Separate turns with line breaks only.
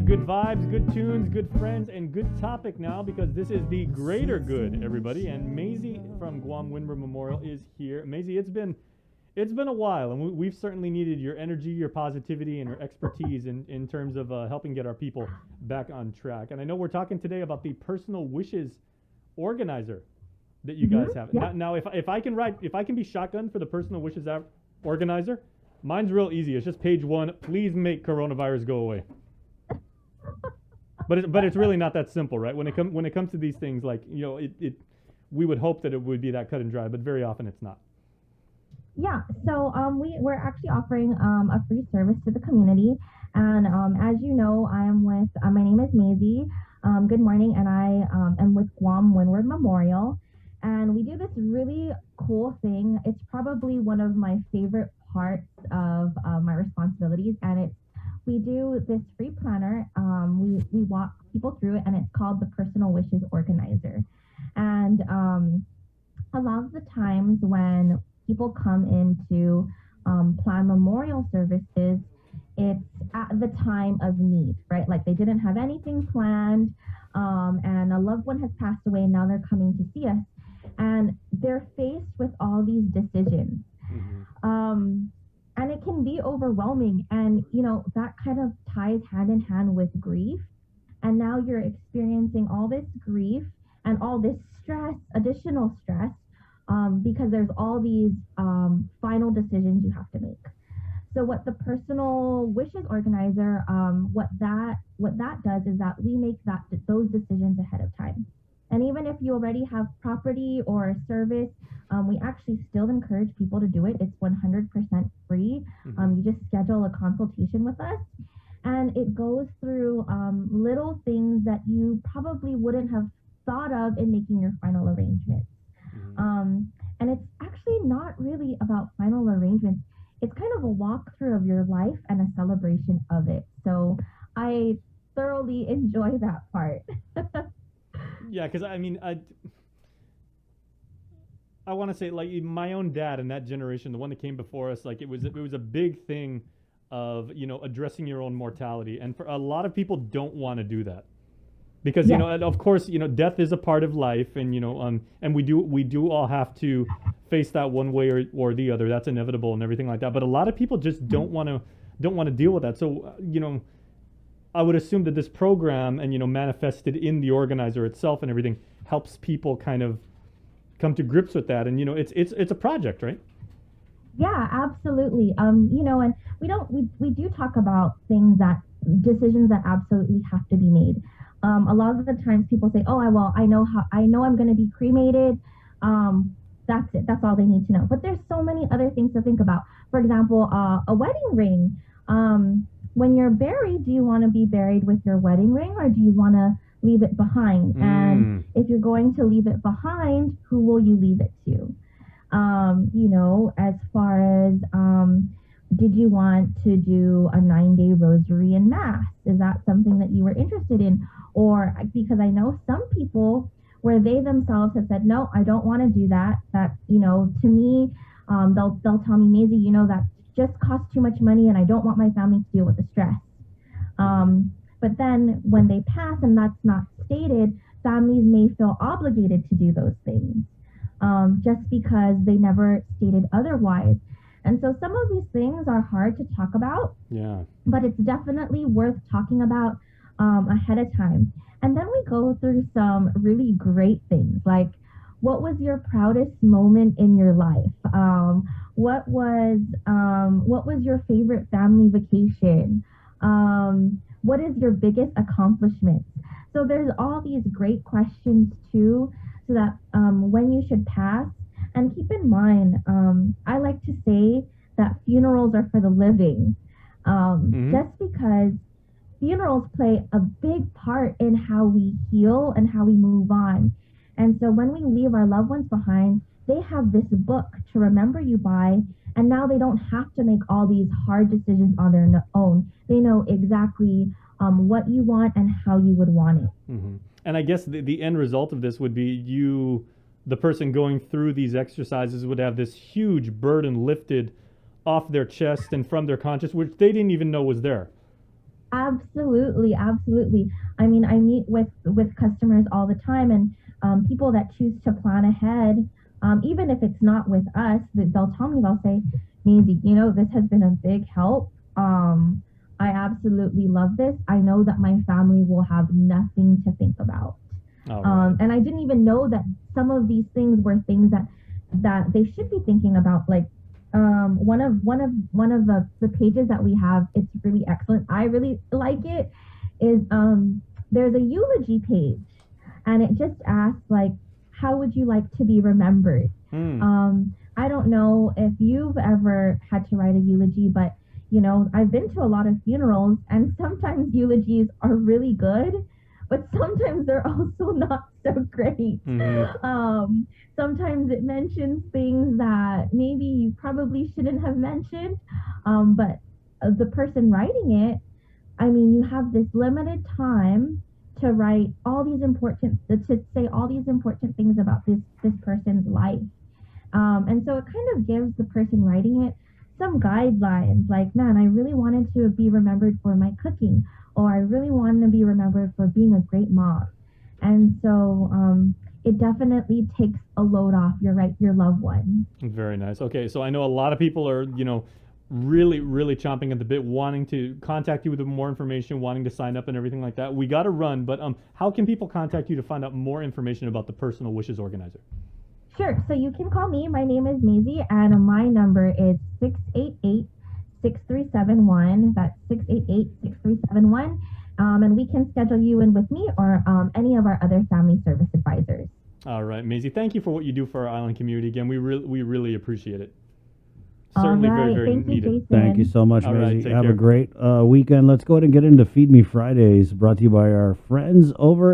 right, good vibes, good tunes, good friends, and good topic now because this is the greater good, everybody. And Maisie from Guam Windward Memorial is here. Maisie, it's been a while, and we've certainly needed your energy, your positivity, and your expertise in terms of helping get our people back on track. And I know we're talking today about the personal wishes organizer that you guys have.
Yeah.
Now, if I can be shotgun for the personal wishes organizer, mine's real easy. It's just page 1. Please make coronavirus go away. But it's really not that simple, right? When it comes to these things, like, you know, we would hope that it would be that cut and dry, but very often it's not.
Yeah, so we're actually offering a free service to the community, and as you know, I am with my name is Maisie. Good morning, and I am with Guam Windward Memorial, and we do this really cool thing. It's probably one of my favorite parts of my responsibilities, and we do this free planner. We walk people through it, and it's called the Personal Wishes Organizer. And a lot of the times when people come in to plan memorial services, it's at the time of need, right? Like they didn't have anything planned, and a loved one has passed away, and now they're coming to see us. And they're faced with all these decisions. Mm-hmm. And it can be overwhelming. And, you know, that kind of ties hand in hand with grief. And now you're experiencing all this grief and all this stress, additional stress, because there's all these final decisions you have to make. So what the personal wishes organizer, what that does is that we make those decisions ahead of time. And even if you already have property or a service, we actually still encourage people to do it. It's 100% free. Mm-hmm. You just schedule a consultation with us, and it goes through little things that you probably wouldn't have thought of in making your final arrangements. Mm-hmm. And it's actually not really about final arrangements. It's kind of a walkthrough of your life and a celebration of it. So I thoroughly enjoy that part.
Yeah, because I mean, I want to say, like, my own dad and that generation, the one that came before us, like it was a big thing of, you know, addressing your own mortality, and for a lot of people don't want to do that because you know, and of course, you know, death is a part of life, and you know, and we do all have to face that one way or the other. That's inevitable and everything like that. But a lot of people just don't want to deal with that. So you know, I would assume that this program, and you know, manifested in the organizer itself and everything, helps people kind of come to grips with that. And you know, it's a project, right?
Yeah, absolutely. You know, and we do talk about decisions that absolutely have to be made. A lot of the times people say, "Oh, I know I'm going to be cremated." That's it. That's all they need to know. But there's so many other things to think about. For example, a wedding ring. When you're buried, do you want to be buried with your wedding ring, or do you want to leave it behind? And if you're going to leave it behind, who will you leave it to? You know, as far as, did you want to do a 9-day rosary and mass? Is that something that you were interested in? Or because I know some people where they themselves have said, no, I don't want to do that. That, you know, to me, they'll tell me, Maisie, you know, that just costs too much money, and I don't want my family to deal with the stress. But then when they pass and that's not stated, families may feel obligated to do those things just because they never stated otherwise. And so some of these things are hard to talk about, but it's definitely worth talking about ahead of time. And then we go through some really great things, like, what was your proudest moment in your life? What was your favorite family vacation? What is your biggest accomplishment? So there's all these great questions too, so that when you should pass, and keep in mind, I like to say that funerals are for the living, just because funerals play a big part in how we heal and how we move on. And so when we leave our loved ones behind, they have this book to remember you by, and now they don't have to make all these hard decisions on their own. They know exactly what you want and how you would want it.
Mm-hmm. And I guess the end result of this would be the person going through these exercises would have this huge burden lifted off their chest and from their conscience, which they didn't even know was there.
Absolutely, absolutely. I mean, I meet with customers all the time, and people that choose to plan ahead, even if it's not with us, they'll tell me, they'll say, Maisie, this has been a big help. I absolutely love this. I know that my family will have nothing to think about.
All right.
And I didn't even know that some of these things were things that they should be thinking about. Like one of the pages that we have, it's really excellent. I really like it. Is there's a eulogy page, and it just asks like, how would you like to be remembered? I don't know if you've ever had to write a eulogy, but I've been to a lot of funerals, and sometimes eulogies are really good, but sometimes they're also not so great. Sometimes it mentions things that maybe you probably shouldn't have mentioned, but the person writing it, I mean, you have this limited time to write all these important, to say all these important things about this person's life. And so it kind of gives the person writing it some guidelines, like, man, I really wanted to be remembered for my cooking, or I really wanted to be remembered for being a great mom. And so it definitely takes a load off your loved one.
Very nice. Okay, so I know a lot of people are, really, really chomping at the bit, wanting to contact you with more information, wanting to sign up and everything like that. We got to run, but how can people contact you to find out more information about the Personal Wishes Organizer?
Sure. So you can call me. My name is Maisie, and my number is 688-6371. That's 688-6371. And we can schedule you in with me or any of our other family service advisors.
All right, Maisie, thank you for what you do for our island community. Again, we really appreciate it. Certainly
all right.
very
Thank you,
needed.
Jason.
Thank you so much,
All right,
Maisie.
take
Have
care.
a great weekend. Let's go ahead and get into Feed Me Fridays, brought to you by our friends over